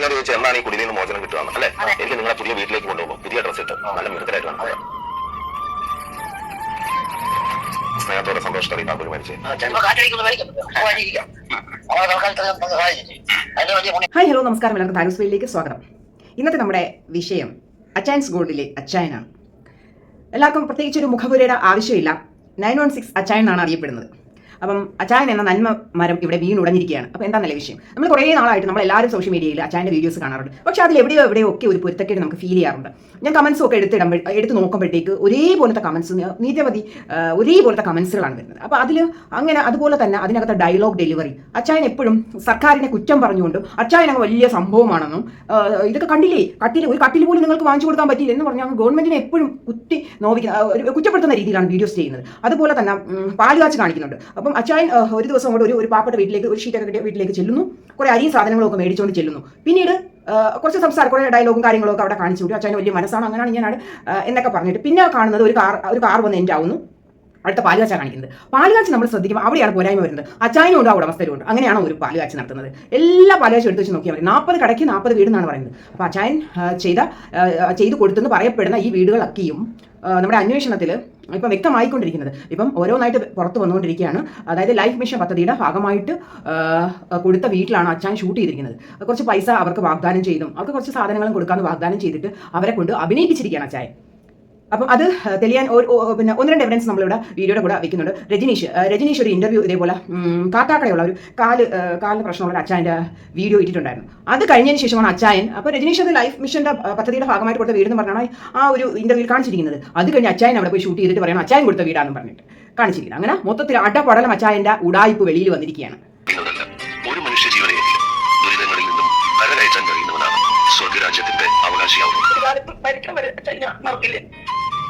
എന്നോട് ചോദിച്ചാൽ എന്നാണ് ഈ കുടിയിൽ നിന്ന് മോചനം കിട്ടുകയെന്ന് അല്ലെ? എനിക്ക് നിങ്ങളെ പുതിയ വീട്ടിലേക്ക് കൊണ്ടുപോകും, പുതിയ ഡ്രസ് ഇട്ട് നല്ല മികച്ചതായിട്ട് വേണം. സ്നേഹത്തോടെ സന്തോഷത്തോടെ താങ്കൾ മരിച്ചേ. ഹായ് ഹലോ നമസ്കാരം, എല്ലാവർക്കും താരൂസ് വേയിലേക്ക് സ്വാഗതം. ഇന്നത്തെ നമ്മുടെ വിഷയം അച്ചായൻസ് ഗോൾഡിലെ അച്ചായനാണ്. എല്ലാവർക്കും പ്രത്യേകിച്ച് ഒരു മുഖപുരയുടെ ആവശ്യമില്ല. 916 അച്ചായൻ എന്നാണ് അറിയപ്പെടുന്നത്. അപ്പം അച്ചായൻ എന്ന നന്മ മരം ഇവിടെ വീണുടഞ്ഞിരിക്കുകയാണ്. അപ്പോൾ എന്താണെന്നല്ലേ വിഷയം? നമ്മൾ കുറേ നാളായിട്ട് നമ്മൾ എല്ലാവരും സോഷ്യൽ മീഡിയയിൽ അച്ചായൻ്റെ വീഡിയോസ് കാണാറുണ്ട്. പക്ഷേ അതിൽ എവിടെയോ ഒക്കെ ഒരു പൊരുത്തക്കേട് നമുക്ക് ഫീൽ ചെയ്യാറുണ്ട്. ഞാൻ കമൻസും ഒക്കെ എടുത്ത് നോക്കുമ്പോഴത്തേക്ക് ഒരേപോലത്തെ കമൻസ്, നിരവധി ഒരേപോലത്തെ കമൻസുകളാണ് വരുന്നത്. അപ്പോൾ അതുപോലെ തന്നെ അതിനകത്ത് ഡയലോഗ് ഡെലിവറി, അച്ചായൻ എപ്പോഴും സർക്കാരിനെ കുറ്റം പറഞ്ഞുകൊണ്ടും അച്ചായൻ അങ്ങ് വലിയ സംഭവമാണെന്നും ഇതൊക്കെ കണ്ടില്ലേ, ഒരു കട്ടിൽ പോലും നിങ്ങൾക്ക് വാങ്ങിച്ചു കൊടുക്കാൻ പറ്റിയില്ല എന്ന് പറഞ്ഞാൽ ഗവൺമെന്റിനെ എപ്പോഴും കുറ്റപ്പെടുത്തുന്ന രീതിയിലാണ് വീഡിയോസ് ചെയ്യുന്നത്. അതുപോലെ തന്നെ പാലുകാച്ച് കാണിക്കുന്നുണ്ട്. അപ്പം അച്ചായൻ ഒരു ദിവസം കൊണ്ട് ഒരു പാവപ്പെട്ട വീട്ടിലേക്ക്, ഒരു ഷീറ്റൊക്കെ കിട്ടിയ വീട്ടിലേക്ക് ചെല്ലുന്നു, കുറേ അരിയും സാധനങ്ങളും ഒക്കെ മേടിച്ചുകൊണ്ട് ചെല്ലുന്നു. പിന്നീട് കുറച്ച് കുറേ ഡയലോഗും കാര്യങ്ങളും ഒക്കെ അവിടെ കാണിച്ചു വിട്ടു. അച്ചായൻ വലിയ മനസ്സാണ്, അങ്ങനെയാണ് ഇങ്ങനെയാണ് എന്നൊക്കെ പറഞ്ഞിട്ട് പിന്നെ കാണുന്നത് ഒരു കാർ വന്ന് എൻ്റെ ആവുന്നു. അടുത്ത പാലുകാച്ച കാണിക്കുന്നത്. പാലുകാച്ച് നമ്മൾ ശ്രദ്ധിക്കുമ്പോൾ അവിടെയാണ് പോരായ്മ വരുന്നത്. അച്ചായനും ഉണ്ട്, ഉടമസ്ഥരും ഉണ്ട്. അങ്ങനെയാണ് ഒരു പാലുകാച്ച് നടത്തുന്നത്. എല്ലാ പാലുകാച്ചും എടുത്ത് വെച്ച് നോക്കിയാൽ മതി. 40 കടയ്ക്ക് 40 വീട് എന്നാണ് പറയുന്നത്. അപ്പോൾ അച്ചായൻ ചെയ്തു കൊടുത്തെന്ന് പറയപ്പെടുന്ന ഈ വീടുകളൊക്കെയും നമ്മുടെ അന്വേഷണത്തിൽ ഇപ്പം വ്യക്തമായിക്കൊണ്ടിരിക്കുന്നത്. ഇപ്പം ഓരോന്നായിട്ട് പുറത്ത് വന്നുകൊണ്ടിരിക്കുകയാണ്. അതായത് ലൈഫ് മിഷൻ പദ്ധതിയുടെ ഭാഗമായിട്ട് കൊടുത്ത വീട്ടിലാണ് അച്ചായൻ ഷൂട്ട് ചെയ്തിരിക്കുന്നത്. കുറച്ച് പൈസ അവർക്ക് വാഗ്ദാനം ചെയ്തും അവർക്ക് കുറച്ച് സാധനങ്ങളും കൊടുക്കാമെന്ന് വാഗ്ദാനം ചെയ്തിട്ട് അവരെ കൊണ്ട് അഭിനയിപ്പിച്ചിരിക്കുകയാണ് അച്ചായൻ. അപ്പം അത് തെളിയാൻ പിന്നെ 1-2 എവിഡൻസ് നമ്മളിവിടെ വീഡിയോയുടെ കൂടെ വെക്കുന്നുണ്ട്. രജനീഷ് ഒരു ഇന്റർവ്യൂ ഇതേപോലെ കാട്ടാക്കടയുള്ള ഒരു കാലിന് പ്രശ്നമുള്ള ഒരു അച്ചായൻ്റെ വീഡിയോ ഇട്ടിട്ടുണ്ടായിരുന്നു. അത് കഴിഞ്ഞതിന് ശേഷമാണ് അച്ചായൻ, അപ്പോൾ രജനീഷ് അത് ലൈഫ് മിഷന്റെ പദ്ധതിയുടെ ഭാഗമായിട്ട് കൊടുത്ത വീടെന്ന് പറഞ്ഞാണ് ആ ഒരു ഇന്റർവ്യൂ കാണിച്ചിരിക്കുന്നത്. അത് കഴിഞ്ഞ് അച്ചായൻ അവിടെ പോയി ഷൂട്ട് ചെയ്തിട്ട് പറയണം അച്ചായൻ കൊടുത്ത വീടാണെന്ന് പറഞ്ഞിട്ട് കാണിച്ചിരിക്കുന്നത്. അങ്ങനെ മൊത്തത്തിൽ അടപടലം അച്ചായന്റെ ഉടായിപ്പ് വെളിയിൽ വന്നിരിക്കുകയാണ്. ഒരു മനുഷ്യ ജീവനെയെങ്കിലും ദുരിതങ്ങളിൽ നിന്നും കരകയറ്റാൻ കഴിയുന്നവനാണ് സ്വർഗരാജ്യത്തിന്റെ അവകാശിയാവുന്നത്.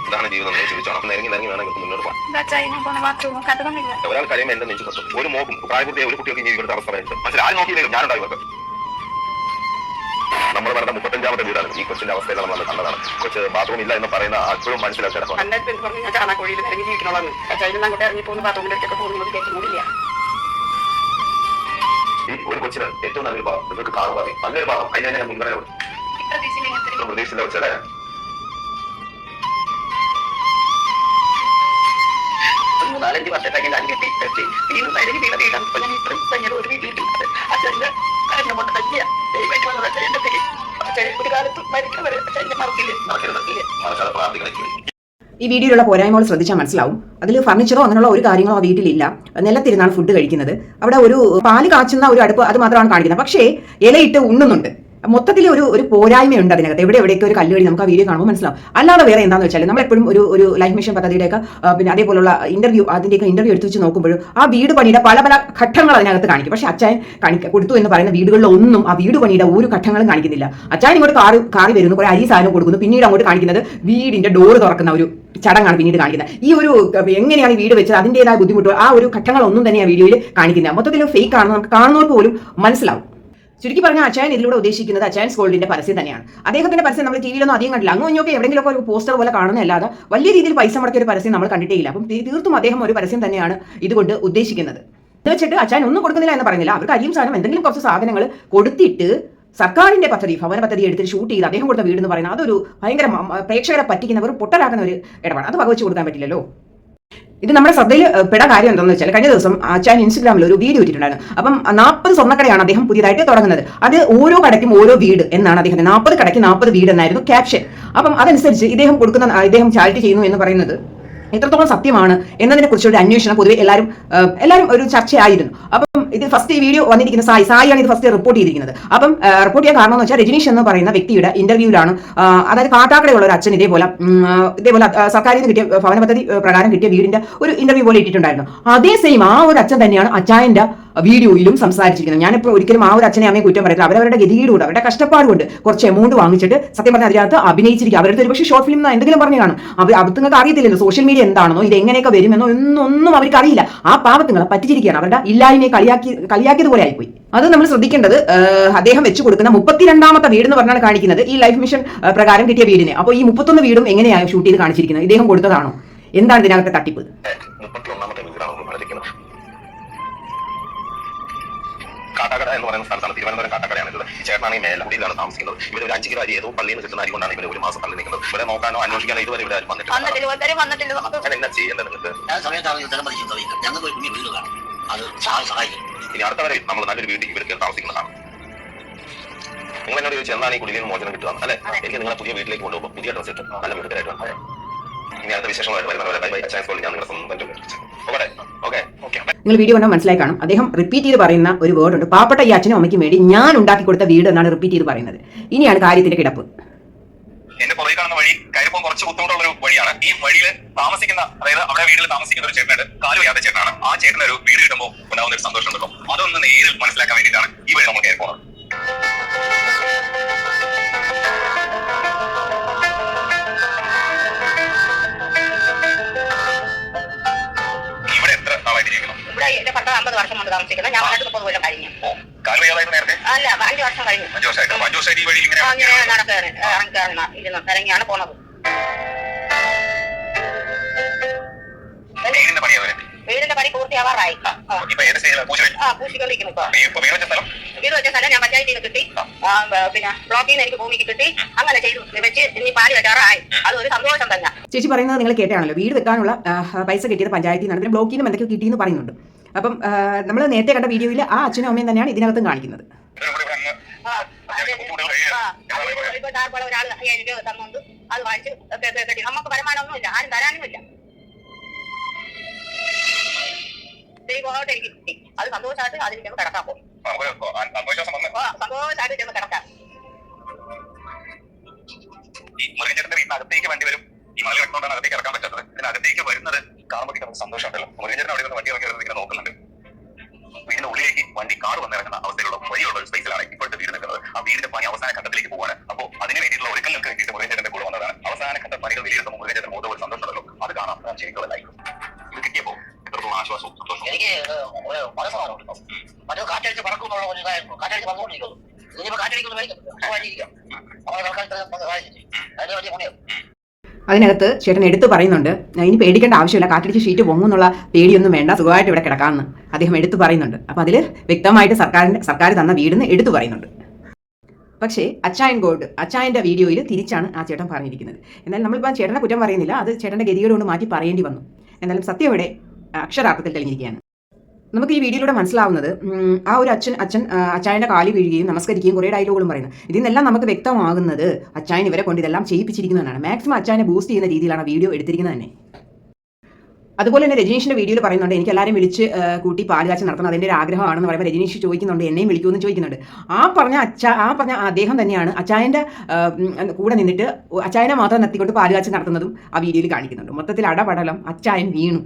ഇതാണ് ജീവിതം. ചിന്തിച്ചോണം. ഇറങ്ങി വേണം മുന്നോട്ട് പോകാൻ. ഒരാൾ കഴിയുമ്പോൾ എന്റെ നെഞ്ചു കത്തും. ഒരു മോക്കും പ്രായപൂർത്തിയായ ഒരു കുട്ടികൾക്ക് ജീവിക്കുന്ന അവസ്ഥ മനസ്സിൽ ആരും നോക്കിയില്ലെങ്കിൽ ഞാനുണ്ടായി വർക്ക്. നമ്മൾ പറഞ്ഞ 35ാമത്തെ വീടാണ്. ഈ കൊച്ചിന്റെ അവസ്ഥയെല്ലാം നമ്മൾ കണ്ടതാണ്. കൊച്ച് ബാത്റൂം ഇല്ല എന്ന് പറയുന്ന അപ്പോഴും മനസ്സിലാക്കാൻ ഒരു കൊച്ചിന് ഏറ്റവും നല്ലൊരു ഭാഗം നിങ്ങൾക്ക് കാണുക. നല്ലൊരു ഭാഗം അതിനെ ഞാൻ മുൻഗണന പ്രതീക്ഷിച്ചില്ല വെച്ചാൽ നാലഞ്ച് വർഷത്തേക്ക് ഞാൻ കിട്ടി ഒരു വീട്ടിൽ ഒരു കാലത്ത് ഈ വീഡിയോയിലുള്ള പോരായ്മകൾ ശ്രദ്ധിച്ചാൽ മനസ്സിലാവും. അതിൽ ഫർണിച്ചറോ അങ്ങനെയുള്ള ഒരു കാര്യങ്ങളോ ആ വീട്ടിലില്ല. നിലത്തിരുന്നാണ് ഫുഡ് കഴിക്കുന്നത്. അവിടെ ഒരു പാല് കാച്ചുന്ന ഒരു അടുപ്പ് അത് മാത്രമാണ് കാണിക്കുന്നത്. പക്ഷേ ഇലയിട്ട് ഉണ്ണുന്നുണ്ട്. മൊത്തത്തിൽ ഒരു പോരായ്മയുണ്ട് അതിനകത്ത്. എവിടെയൊക്കെ ഒരു കല്ലുകടി നമുക്ക് ആ വീഡിയോ കാണുമ്പോൾ മനസ്സിലാവും. അല്ലാതെ വേറെ എന്താണെന്ന് വെച്ചാൽ നമ്മളെപ്പോഴും ഒരു ലൈഫ് മിഷൻ പദ്ധതിയുടെയൊക്കെ പിന്നെ അതേപോലുള്ള അതിൻ്റെയൊക്കെ ഇന്റർവ്യൂ എടുത്ത് വെച്ച് നോക്കുമ്പോഴും ആ വീട് പണിയുടെ പല ഘട്ടങ്ങൾ അതിനകത്ത് കാണിക്കും. പക്ഷേ അച്ചായൻ കൊടുത്തു എന്ന് പറയുന്ന വീടുകളിലൊന്നും ആ വീട് പണിയുടെ ഒരു ഘട്ടങ്ങളും കാണിക്കുന്നില്ല. അച്ചായൻ ഇങ്ങോട്ട് കാറി വരുന്നു, കുറേ അരി സാധനം കൊടുക്കുന്നു, പിന്നീട് അങ്ങോട്ട് കാണിക്കുന്നത് വീടിന്റെ ഡോറ് തുറക്കുന്ന ഒരു ചടങ്ങാണ് പിന്നീട് കാണിക്കുന്നത്. ഈ ഒരു എങ്ങനെയാണ് ഈ വീട് വെച്ചത് അതിൻ്റെതായ ബുദ്ധിമുട്ടുകൾ ആ ഒരു ഘട്ടങ്ങളൊന്നും തന്നെ ആ വീഡിയോയിൽ കാണിക്കുന്നത്. മൊത്തത്തിൽ ഫേക്ക് ആണെന്ന് നമുക്ക് കാണുന്നവർക്ക് പോലും മനസ്സിലാവും. ചുരുക്കി പറഞ്ഞാൽ അച്ചായൻ ഇതിലൂടെ ഉദ്ദേശിക്കുന്നത് അച്ചായൻസ് ഗോൾഡിന്റെ പരസ്യം തന്നെയാണ്. അദ്ദേഹത്തിന്റെ പരസ്യം നമ്മൾ ടിവിയിലൊന്നും അധികം കണ്ടില്ല. അങ്ങനെയൊക്കെ എവിടെയെങ്കിലും ഒരു പോസ്റ്റർ പോലെ കാണുന്നതല്ലാതെ വലിയ രീതിയിൽ പൈസ മുടക്കിയ ഒരു പരസ്യം നമ്മൾ കണ്ടിട്ടേ ഇല്ല. അപ്പം തീർത്തും അദ്ദേഹം ഒരു പരസ്യം തന്നെയാണ് ഇതുകൊണ്ട് ഉദ്ദേശിക്കുന്നത്. ഇത് വെച്ചിട്ട് അച്ചായൻ ഒന്നും കൊടുക്കുന്നില്ല എന്ന് പറയുന്നില്ല. അവർക്ക് അരിയും സാധനം എന്തെങ്കിലും കുറച്ച് സാധനങ്ങൾ കൊടുത്തിട്ട് സർക്കാരിന്റെ പദ്ധതി, ഭവന പദ്ധതി എടുത്തിട്ട് ഷൂട്ട് ചെയ്ത് അദ്ദേഹം കൊടുത്ത വീട് എന്ന് പറയുന്നത് അതൊരു ഭയങ്കര പ്രേക്ഷകരെ പറ്റിക്കുന്നവർ പൊട്ടരാക്കുന്ന ഒരു ഇടപാട്. അത് വകവെച്ച് കൊടുക്കാൻ പറ്റില്ലല്ലോ. ഇത് നമ്മുടെ ശ്രദ്ധയിൽ പെടാൻ കാര്യം എന്താണെന്ന് വെച്ചാൽ കഴിഞ്ഞ ദിവസം അച്ചായൻ ഇൻസ്റ്റഗ്രാമിൽ ഒരു വീഡിയോ ഇട്ടിട്ടുണ്ടായിരുന്നു. അപ്പം 40 സ്വർണ്ണക്കടയാണ് അദ്ദേഹം പുതിയതായിട്ട് തുടങ്ങുന്നത്. അത് ഓരോ കടയ്ക്കും ഓരോ വീട് എന്നാണ് അദ്ദേഹം 40 കടയ്ക്ക് 40 വീട് എന്നായിരുന്നു ക്യാപ്ഷൻ. അപ്പം അതനുസരിച്ച് ഇദ്ദേഹം ചാരിറ്റി ചെയ്യുന്നു എന്ന് പറയുന്നത് എത്രത്തോളം സത്യമാണ് എന്നതിനെ കുറിച്ചുള്ള അന്വേഷണം പൊതുവെ എല്ലാവരും ഒരു ചർച്ചയായിരുന്നു. അപ്പം ഇത് ഫസ്റ്റ് ഈ വീഡിയോ വന്നിരിക്കുന്ന സായിയാണ് ഇത് ഫസ്റ്റ് റിപ്പോർട്ട് ചെയ്തിരിക്കുന്നത്. അപ്പം റിപ്പോർട്ട് ചെയ്യാൻ കാരണം എന്ന് വെച്ചാൽ രജനീഷ് എന്ന് പറയുന്ന വ്യക്തിയുടെ ഇന്റർവ്യൂവിലാണ്. അതായത് കാട്ടാക്കടയുള്ള ഒരു അച്ഛൻ ഇതേപോലെ സർക്കാരിൽ നിന്ന് കിട്ടിയ ഭവന പദ്ധതി പ്രകാരം കിട്ടിയ വീടിന്റെ ഒരു ഇന്റർവ്യൂ പോലെ ഇട്ടിട്ടുണ്ടായിരുന്നു. അതേ സെയിം ആ ഒരു അച്ഛൻ തന്നെയാണ് അച്ചായന്റെ വീഡിയോയിലും സംസാരിച്ചിരിക്കുന്നത്. ഞാനിപ്പോൾ ഒരിക്കലും ആ ഒരു അച്ഛനെ അമ്മയെ കുറ്റം പറയില്ല. അവരവരുടെ ഗതികേടുകൊണ്ട് അവരുടെ കഷ്ടപ്പാടുകൊണ്ട് കുറച്ച് എമൗണ്ട് വാങ്ങിച്ചിട്ട് സത്യം പറഞ്ഞാൽ അതിനകത്ത് അഭിനയിച്ചിരിക്കുക. അവരുടെ ഒരു പക്ഷേ ഷോർട്ട് ഫിലിം എന്തെങ്കിലും പറഞ്ഞു കാണും. അവർക്ക് അറിയത്തില്ലല്ലോ സോഷ്യൽ മീഡിയ എന്താണെന്നോ ഇത് എങ്ങനെയൊക്കെ വരുമെന്നോ ഒന്നും അവർക്ക് അറിയില്ല. ആ പാവത്തുങ്ങളെ പറ്റിച്ചിരിക്കുകയാണ്. അവരുടെ ഇല്ലായ്മയെ കളിയാക്കിയതുപോലെ ആയിപ്പോയി. അത് നമ്മൾ ശ്രദ്ധിക്കേണ്ടത്. അദ്ദേഹം വെച്ച് കൊടുക്കുന്ന 32ാമത്തെ വീട് എന്ന് പറഞ്ഞാണ് കാണിക്കുന്നത് ഈ ലൈഫ് മിഷൻ പ്രകാരം കിട്ടിയ വീടിനെ. അപ്പോൾ ഈ 31 വീടും എങ്ങനെയാണ് ഷൂട്ട് ചെയ്ത് കാണിച്ചിരിക്കുന്നത്? ഇദ്ദേഹം കൊടുത്തതാണോ? എന്താണ് ഇതിനകത്തെ തട്ടിപ്പ്? കാട്ടാക്കട എന്ന് പറയുന്ന സ്ഥലത്താണ്, തിരുവനന്തപുരം കാട്ടാക്കടയാണ് ഇത്. ചേട്ടനാണെങ്കിൽ മേലക്കുടിയിലാണ് താമസിക്കുന്നത്. ഇവിടെ ഒരു 5 കിലോ അരി ഏതോ പള്ളിയിൽ നിന്ന് കിട്ടുന്ന അരി കൊണ്ടാണ് ഇവർ ഒരു മാസം പള്ളി നിൽക്കുന്നത്. ഇവിടെ നോക്കാനോ അന്വേഷിക്കാനോ ഇതുവരെ ഇവിടെ വന്നിട്ടില്ല. എന്നാ ചെയ്യേണ്ടത് നിങ്ങൾക്ക്? ഇനി അടുത്തവരെ നമ്മൾ നല്ലൊരു വീട്ടിൽ ഇവർക്ക് താമസിക്കുന്നതാണ്. നിങ്ങൾ എന്നോട് ചോദിച്ചാൽ എന്നാണ് ഈ കുടിയിൽ നിന്ന് മോചനം കിട്ടുക അല്ലെ? എനിക്ക് നിങ്ങളെ പുതിയ വീട്ടിലേക്ക് കൊണ്ടുപോകും, പുതിയ ഡ്രസ് ഇട്ട് നല്ല വീട്ടിലായിട്ട് വന്നു. ഇനി അടുത്ത വിശേഷങ്ങളായിട്ട് വരുന്നവരെ ബൈ ബൈ. ഞാൻ നിങ്ങളുടെ സ്വന്തം ഓക്കെ. നിങ്ങൾ വീഡിയോ കണ്ടാൽ മനസ്സിലായി കാണും. അദ്ദേഹം റിപ്പീറ്റ് ചെയ്ത് പറയുന്ന ഒരു വേർഡ് ഉണ്ട്. പാവപ്പെട്ട ഈ അച്ഛനും അമ്മയ്ക്കും വേണ്ടി ഞാൻ ഉണ്ടാക്കി കൊടുത്ത വീട് എന്നാണ് റിപ്പീറ്റ് ചെയ്ത് പറയുന്നത്. ഇനിയാണ് കാര്യത്തിന്റെ കിടപ്പ്. എന്റെ പുറകെ കാണുന്ന വഴി കയറിപ്പോൾ കുറച്ച് ബുദ്ധിമുട്ടുള്ള ഒരു വഴിയാണ്. ഈ വഴിയിൽ താമസിക്കുന്ന, അതായത് അവിടെ വീട്ടിൽ താമസിക്കുന്ന ഒരു ചേട്ടനുണ്ട്, കാല് വയ്യാത്ത ചേട്ടനാണ്. ആ ചേട്ടന് ഒരു വീട് കിട്ടുമ്പോൾ ഉണ്ടാവുന്ന ഒരു സന്തോഷം ഉണ്ടല്ലോ, അതൊന്ന് നേരിൽ മനസ്സിലാക്കാൻ വേണ്ടിയിട്ടാണ് ഈ വഴി നമ്മൾ കയറി പോകുന്നത്. ഇവിടെ എത്ര നാളായിട്ട് ജീവിക്കണം? ഇവിടെ എന്റെ 50 വർഷം കൊണ്ട് താമസിക്കുന്നത്. ഞാൻ 30 കൊല്ലം കഴിഞ്ഞു. കാല് വയ്യാതായിരുന്നു നേരത്തെ? അല്ല, 5 വർഷം കഴിഞ്ഞു. 5 വർഷമായിട്ട്. 5 വർഷമായിട്ട് ഈ വഴി ഇങ്ങനെ ഇറങ്ങിയാണ് പോണത്. വീടിന്റെ പണി പൂർത്തിയാവാറായി. പൂശിക്കൊണ്ടിരിക്കുന്നു. വീട് വെച്ച സ്ഥലം ഞാൻ പഞ്ചായത്തിൽ നിന്ന് കിട്ടി, പിന്നെ ബ്ലോക്കിൽ നിന്ന് എനിക്ക് ഭൂമിക്ക് കിട്ടി. അങ്ങനെ ചെയ്തു വെച്ച് ഇനി പാല് വെച്ചാറായി. അതൊരു സന്തോഷം തന്നെ. ചേച്ചി പറയുന്നത് നിങ്ങൾ കേട്ടാണല്ലോ, വീട് വെക്കാനുള്ള പൈസ കിട്ടിയത് പഞ്ചായത്തിൽ നിന്നാണ്, പിന്നെ ബ്ലോക്കിൽ നിന്ന് എന്തൊക്കെ കിട്ടിയെന്ന് പറയുന്നുണ്ട്. അപ്പം നമ്മൾ നേരത്തെ കണ്ട വീഡിയോയിൽ ആ അച്ഛനും അമ്മയും തന്നെയാണ് ഇതിനകത്തും കാണിക്കുന്നത്. ഒരാൾ 5000 രൂപ തന്നുകൊണ്ട് അത് വാങ്ങിച്ച് കെട്ടി. നമുക്ക് വരുമാനമൊന്നുമില്ല, ആരും തരാനുമില്ല. ദൈവമായിട്ട് എനിക്ക് കിട്ടി. അത് സന്തോഷമായിട്ട് അതിൽ ചെന്ന് കിടക്കാൻ പോകും. സന്തോഷമായിട്ട് ചെന്ന് കിടക്കാം. ഈ മുരുകന്റെ വീട്ടിനകത്തേക്ക് വണ്ടി വരും. ഈ മല കിടന്നുകൊണ്ടാണ് അകത്തേക്ക് ഇറക്കാൻ പറ്റാത്തത്. ഇതിനകത്തേക്ക് വരുന്നത് കാണുമ്പോൾ നമുക്ക് സന്തോഷമുണ്ടല്ലോ. മുരുകന്റെ അവിടെ നിന്ന് വണ്ടി ഇറക്കി നോക്കുന്നുണ്ട്. വീടിന്റെ ഉള്ളിലേക്ക് വണ്ടി കാർ വന്നിറങ്ങുന്ന അവസ്ഥയിലുള്ള വഴിയുള്ള ഒരു സ്പേസിലാണ് ഇപ്പോഴത്തെ വീട് നിൽക്കുന്നത്. ആ വീടിന്റെ പണി അവസാന ഘട്ടത്തിലേക്ക് പോവാണ്. അപ്പോൾ അതിന് വേണ്ടിയിട്ടുള്ള ഒരുക്കങ്ങൾക്ക് വേണ്ടിയിട്ട് മുരുകന്റെ കൂടെ വന്നതാണ്. അവസാന ഘട്ട പണികൾ വിലയിരുത്തുമ്പോൾ മുരുകന്റെ മുഖത്ത് ഒരു സന്തോഷമുണ്ടല്ലോ, അത് കാണാം. അതാണ് ശരിക്കുള്ള ലൈഫ്. ഇത് കിട്ടിയപ്പോൾ എത്രത്തോളം ആശ്വാസവും സന്തോഷവും. എനിക്ക് മനസ്സിലാവുന്നുണ്ടോ? മറ്റോ കാറ്റടിച്ച് പറക്കുന്നുള്ള ഒരു ഇതായിരുന്നു. കാറ്റടിച്ച് പറന്നുകൊണ്ടിരിക്കുന്നു. ഇനിയിപ്പോ കാറ്റടിക്കുന്നു അതിന് വലിയ പണിയാണ്. അതിനകത്ത് ചേട്ടൻ എടുത്തു പറയുന്നുണ്ട്, ഇനി പേടിക്കേണ്ട ആവശ്യമില്ല, കാറ്റടിച്ച് ഷീറ്റ് പൊങ്ങുന്നുള്ള പേടിയൊന്നും വേണ്ട, സുഖമായിട്ട് ഇവിടെ കിടക്കാമെന്ന് അദ്ദേഹം എടുത്തു പറയുന്നുണ്ട്. അപ്പോൾ അതിൽ വ്യക്തമായിട്ട് സർക്കാർ തന്ന വീടിന് എടുത്തു പറയുന്നുണ്ട്. പക്ഷേ അച്ചായൻ്റെ വീഡിയോയിൽ തിരിച്ചാണ് ആ ചേട്ടൻ പറഞ്ഞിരിക്കുന്നത്. എന്നാൽ നമ്മളിപ്പോൾ ചേട്ടനെ കുറ്റം പറയുന്നില്ല, അത് ചേട്ടൻ്റെ ഗതികേട് കൊണ്ട് മാറ്റി പറയേണ്ടി വന്നു. എന്നാലും സത്യം ഇവിടെ അക്ഷരാർത്ഥത്തിൽ തെളിഞ്ഞിരിക്കുകയാണ്. നമുക്ക് ഈ വീഡിയോയിലൂടെ മനസ്സിലാവുന്നത് ആ ഒരു അച്ചായൻ്റെ കാലി വീഴുകയും നമസ്കരിക്കുകയും കുറേ ഡയലോഗുകളും പറയുന്നത്. ഇതിൽ നിന്നെല്ലാം നമുക്ക് വ്യക്തമാകുന്നത് അച്ചായൻ ഇവരെ കൊണ്ട് ഇതെല്ലാം ചെയ്യിപ്പിച്ചിരിക്കുന്നതാണ്. മാക്സിമം അച്ചായനെ ബൂസ്റ്റ് ചെയ്യുന്ന രീതിയിലാണ് വീഡിയോ എടുത്തിരിക്കുന്നത് തന്നെ. അതുപോലെ തന്നെ രജനീഷിൻ്റെ വീഡിയോയിൽ പറയുന്നുണ്ട്, എനിക്ക് എല്ലാവരും വിളിച്ച് കൂട്ടി പാല് കാച്ചി നടത്തണം, അതിൻ്റെ ഒരു ആഗ്രഹമാണെന്ന് പറയുമ്പോൾ രജനീഷ് ചോദിക്കുന്നുണ്ട്, എന്നെയും വിളിക്കുമെന്ന് ചോദിക്കുന്നുണ്ട്. ആ പറഞ്ഞ അദ്ദേഹം തന്നെയാണ് അച്ചായൻ്റെ കൂടെ നിന്നിട്ട് അച്ചായനെ മാത്രം നിർത്തിക്കൊണ്ട് പാല് കാച്ചി നടത്തുന്നതും ആ വീഡിയോയിൽ കാണിക്കുന്നുണ്ട്. മൊത്തത്തിൽ അടപടലം അച്ചായൻ വീണു.